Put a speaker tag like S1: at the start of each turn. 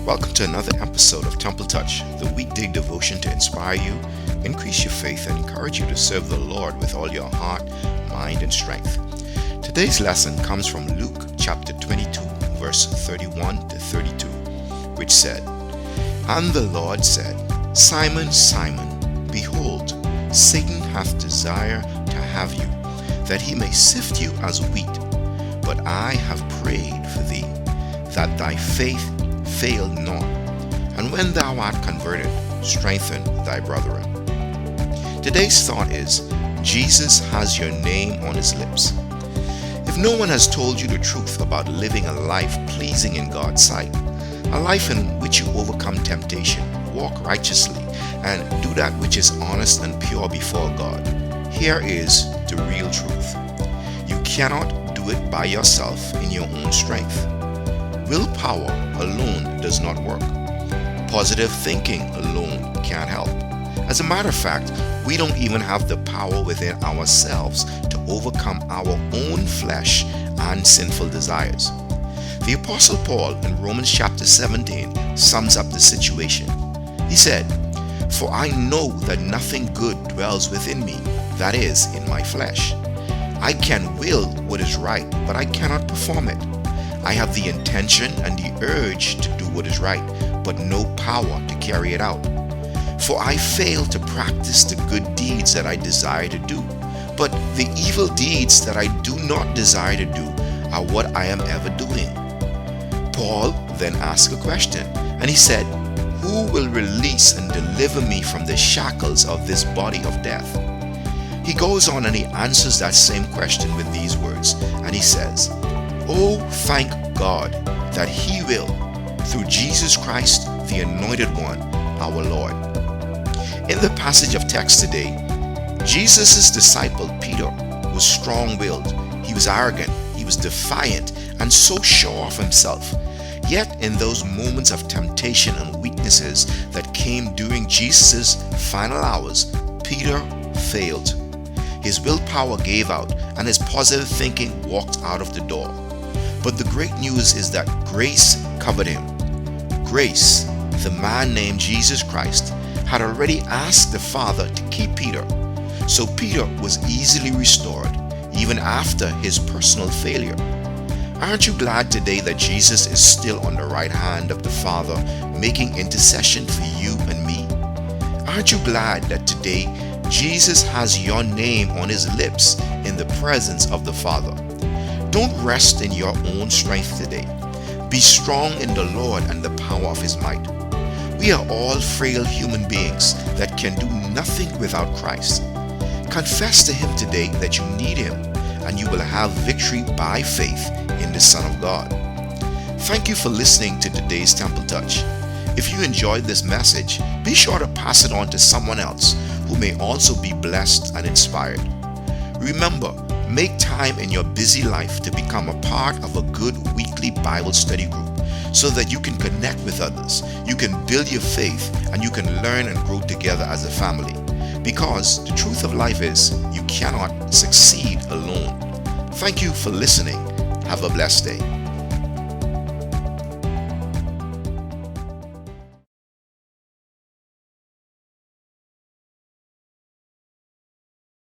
S1: Welcome to another episode of Temple Touch, the weekday devotion to inspire you, increase your faith, and encourage you to serve the Lord with all your heart, mind, and strength. Today's lesson comes from Luke chapter 22, verse 31 to 32, which said, "And the Lord said, Simon, Simon, behold, Satan hath desired to have you, that he may sift you as wheat. But I have prayed for thee, that thy faith fail not. And when thou art converted, strengthen thy brethren." Today's thought is, Jesus has your name on his lips. If no one has told you the truth about living a life pleasing in God's sight, a life in which you overcome temptation, walk righteously, and do that which is honest and pure before God, here is the real truth. You cannot do it by yourself in your own strength. Willpower alone does not work. Positive thinking alone can't help. As a matter of fact, we don't even have the power within ourselves to overcome our own flesh and sinful desires. The Apostle Paul in Romans chapter 17 sums up the situation. He said, "For I know that nothing good dwells within me, that is, in my flesh. I can will what is right, but I cannot perform it. I have the intention and the urge to do what is right, but no power to carry it out. For I fail to practice the good deeds that I desire to do, but the evil deeds that I do not desire to do are what I am ever doing." Paul then asked a question, and he said, "Who will release and deliver me from the shackles of this body of death?" He goes on and he answers that same question with these words, and he says, "Oh, thank God that he will, through Jesus Christ, the Anointed One, our Lord." In the passage of text today, Jesus' disciple Peter was strong-willed. He was arrogant, he was defiant, and so sure of himself. Yet in those moments of temptation and weaknesses that came during Jesus' final hours, Peter failed. His willpower gave out, and his positive thinking walked out of the door. But the great news is that grace covered him. Grace, the man named Jesus Christ, had already asked the Father to keep Peter. So Peter was easily restored, even after his personal failure. Aren't you glad today that Jesus is still on the right hand of the Father, making intercession for you and me? Aren't you glad that today Jesus has your name on his lips in the presence of the Father? Don't rest in your own strength today. Be strong in the Lord and the power of his might. We are all frail human beings that can do nothing without Christ. Confess to him today that you need him, and you will have victory by faith in the Son of God. Thank you for listening to today's Temple Touch. If you enjoyed this message, be sure to pass it on to someone else who may also be blessed and inspired. Remember, make time in your busy life to become a part of a good weekly Bible study group so that you can connect with others, you can build your faith, and you can learn and grow together as a family. Because the truth of life is, you cannot succeed alone. Thank you for listening. Have a blessed day.